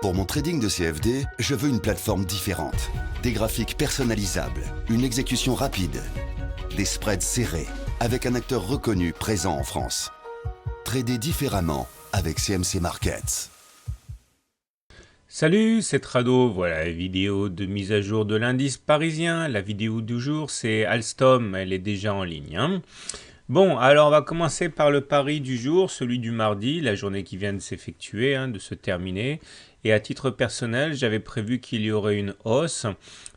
Pour mon trading de CFD, je veux une plateforme différente. Des graphiques personnalisables, une exécution rapide, des spreads serrés, avec un acteur reconnu présent en France. Trader différemment avec CMC Markets. Salut, c'est Trado, voilà la vidéo de mise à jour de l'indice parisien. La vidéo du jour, c'est Alstom, elle est déjà en ligne. Bon, alors on va commencer par le pari du jour, celui du mardi, la journée qui vient de s'effectuer, de se terminer. Et à titre personnel, j'avais prévu qu'il y aurait une hausse,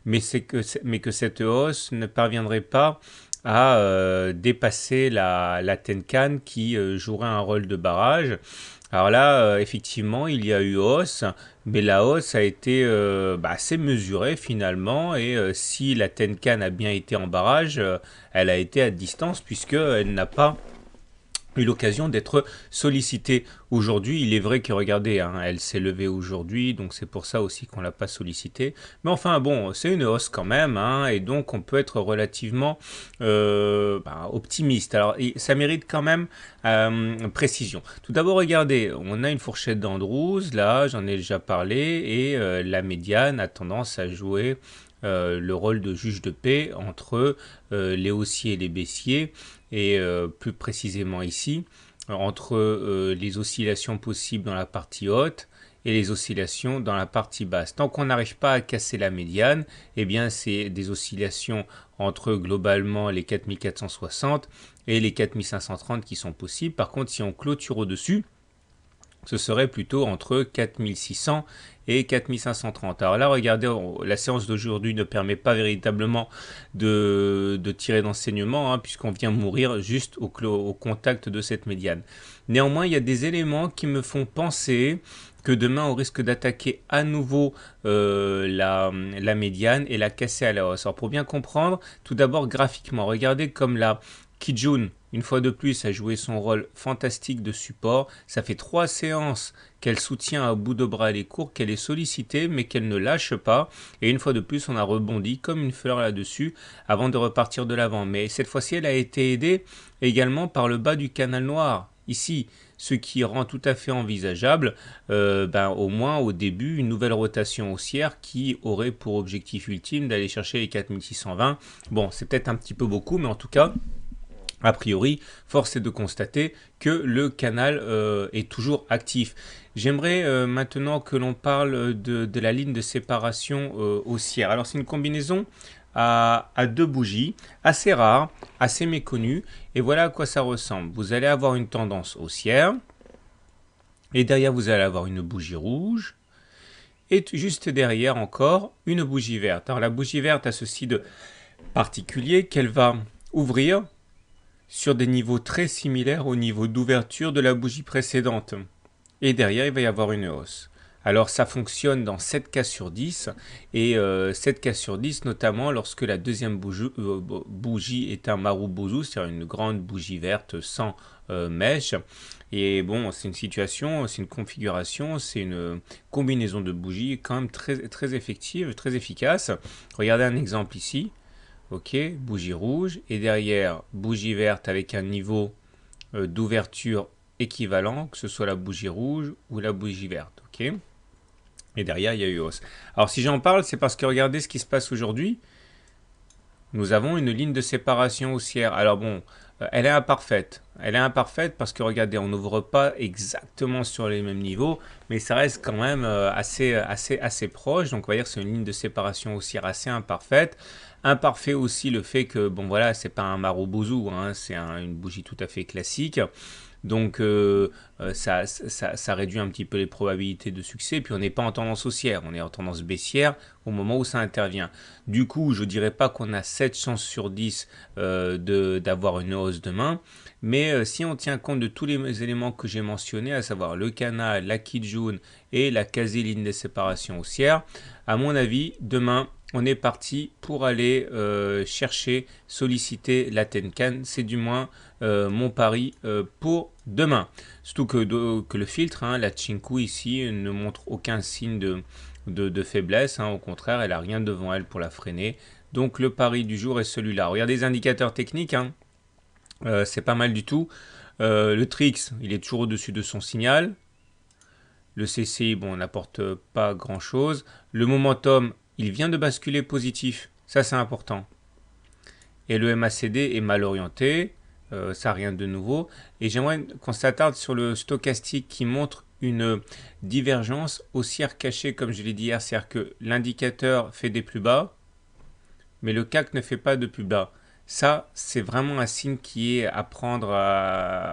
mais que cette hausse ne parviendrait pas à dépasser la Tenkan qui jouerait un rôle de barrage. Alors là, effectivement, il y a eu hausse, mais la hausse a été assez mesurée finalement, et si la Tenkan a bien été en barrage, elle a été à distance puisqu'elle n'a pas eu l'occasion d'être sollicitée aujourd'hui. Il est vrai que regardez, elle s'est levée aujourd'hui, donc c'est pour ça aussi qu'on l'a pas sollicitée. Mais enfin bon, c'est une hausse quand même, et donc on peut être relativement optimiste. Alors ça mérite quand même précision. Tout d'abord, regardez, on a une fourchette d'Andrews, là j'en ai déjà parlé, et la médiane a tendance à jouer le rôle de juge de paix entre les haussiers et les baissiers, et plus précisément ici, entre les oscillations possibles dans la partie haute et les oscillations dans la partie basse. Tant qu'on n'arrive pas à casser la médiane, eh bien c'est des oscillations entre globalement les 4460 et les 4530 qui sont possibles. Par contre, si on clôture au-dessus, ce serait plutôt entre 4600 et 4530. Alors là, regardez, la séance d'aujourd'hui ne permet pas véritablement de tirer d'enseignement, puisqu'on vient mourir juste au contact de cette médiane. Néanmoins, il y a des éléments qui me font penser que demain, on risque d'attaquer à nouveau la médiane et la casser à la hausse. Alors pour bien comprendre, tout d'abord graphiquement, regardez comme la Kijun, une fois de plus, a joué son rôle fantastique de support. Ça fait 3 séances qu'elle soutient à bout de bras les cours, qu'elle est sollicitée, mais qu'elle ne lâche pas. Et une fois de plus, on a rebondi comme une fleur là-dessus avant de repartir de l'avant. Mais cette fois-ci, elle a été aidée également par le bas du canal noir. Ici, ce qui rend tout à fait envisageable, au moins au début, une nouvelle rotation haussière qui aurait pour objectif ultime d'aller chercher les 4620. Bon, c'est peut-être un petit peu beaucoup, mais en tout cas, a priori, force est de constater que le canal est toujours actif. J'aimerais maintenant que l'on parle de la ligne de séparation haussière. Alors c'est une combinaison à 2 bougies, assez rare, assez méconnue, et voilà à quoi ça ressemble. Vous allez avoir une tendance haussière, et derrière vous allez avoir une bougie rouge, et juste derrière encore une bougie verte. Alors la bougie verte a ceci de particulier qu'elle va ouvrir sur des niveaux très similaires au niveau d'ouverture de la bougie précédente. Et derrière, il va y avoir une hausse. Alors ça fonctionne dans 7 cas sur 10, et 7 cas sur 10 notamment lorsque la deuxième bougie est un Marubozu, c'est-à-dire une grande bougie verte sans mèche. Et bon, c'est une situation, c'est une configuration, c'est une combinaison de bougies quand même très, très effective, très efficace. Regardez un exemple ici. Ok, bougie rouge, et derrière bougie verte avec un niveau d'ouverture équivalent, que ce soit la bougie rouge ou la bougie verte. Ok, et derrière il y a eu hausse. Alors si j'en parle, c'est parce que regardez ce qui se passe aujourd'hui. Nous avons une ligne de séparation haussière. Alors bon, elle est imparfaite. Elle est imparfaite parce que regardez, on n'ouvre pas exactement sur les mêmes niveaux, mais ça reste quand même assez proche. Donc on va dire que c'est une ligne de séparation haussière assez imparfaite. Imparfait aussi le fait que, bon voilà, c'est pas un Marubozu, c'est une bougie tout à fait classique. Donc ça réduit un petit peu les probabilités de succès. Puis on n'est pas en tendance haussière, on est en tendance baissière au moment où ça intervient. Du coup, je ne dirais pas qu'on a 7 chances sur 10 d'avoir une hausse demain. Mais si on tient compte de tous les éléments que j'ai mentionnés, à savoir le canal, la Kijun et la quasi-ligne de séparation haussière, à mon avis, demain, on est parti pour aller chercher, solliciter la Tenkan. C'est du moins mon pari pour demain. Surtout que le filtre, la Chinku ici, ne montre aucun signe de faiblesse. Au contraire, elle n'a rien devant elle pour la freiner. Donc le pari du jour est celui-là. Regardez les indicateurs techniques. C'est pas mal du tout. Le Trix, il est toujours au-dessus de son signal. Le CCI, bon, n'apporte pas grand-chose. Le momentum, il vient de basculer positif. Ça, c'est important. Et le MACD est mal orienté. Ça, rien de nouveau. Et j'aimerais qu'on s'attarde sur le stochastique qui montre une divergence haussière cachée, comme je l'ai dit hier. C'est-à-dire que l'indicateur fait des plus bas, mais le CAC ne fait pas de plus bas. Ça, c'est vraiment un signe qui est à prendre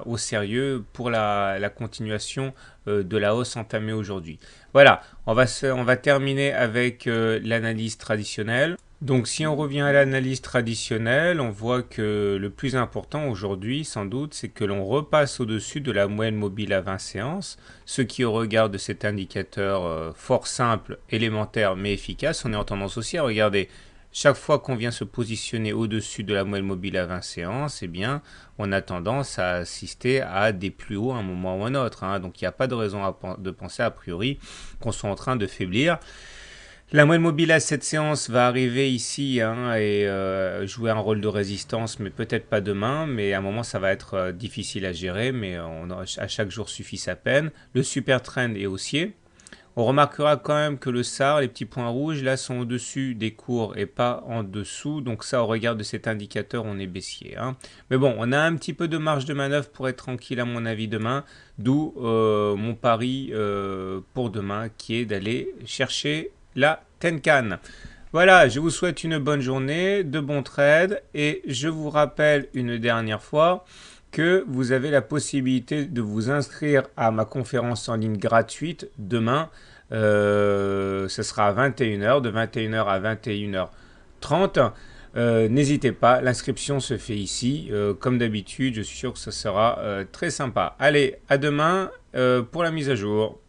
au sérieux pour la continuation de la hausse entamée aujourd'hui. Voilà, on va terminer avec l'analyse traditionnelle. Donc si on revient à l'analyse traditionnelle, on voit que le plus important aujourd'hui, sans doute, c'est que l'on repasse au-dessus de la moyenne mobile à 20 séances, ce qui au regard de cet indicateur fort simple, élémentaire mais efficace, on est en tendance haussière. Regardez, chaque fois qu'on vient se positionner au-dessus de la moyenne mobile à 20 séances, eh bien, on a tendance à assister à des plus hauts à un moment ou à un autre. Donc il n'y a pas de raison de penser a priori qu'on soit en train de faiblir. La moyenne mobile à cette séance va arriver ici et jouer un rôle de résistance, mais peut-être pas demain. Mais à un moment, ça va être difficile à gérer, mais à chaque jour suffit sa peine. Le super trend est haussier. On remarquera quand même que le SAR, les petits points rouges, là, sont au-dessus des cours et pas en dessous. Donc ça, au regard de cet indicateur, on est baissier. Mais bon, on a un petit peu de marge de manœuvre pour être tranquille, à mon avis, demain. D'où mon pari pour demain, qui est d'aller chercher la Tenkan. Voilà, je vous souhaite une bonne journée, de bons trades. Et je vous rappelle une dernière fois que vous avez la possibilité de vous inscrire à ma conférence en ligne gratuite demain. Ce sera à 21h, de 21h à 21h30. N'hésitez pas, l'inscription se fait ici. Comme d'habitude, je suis sûr que ce sera très sympa. Allez, à demain pour la mise à jour.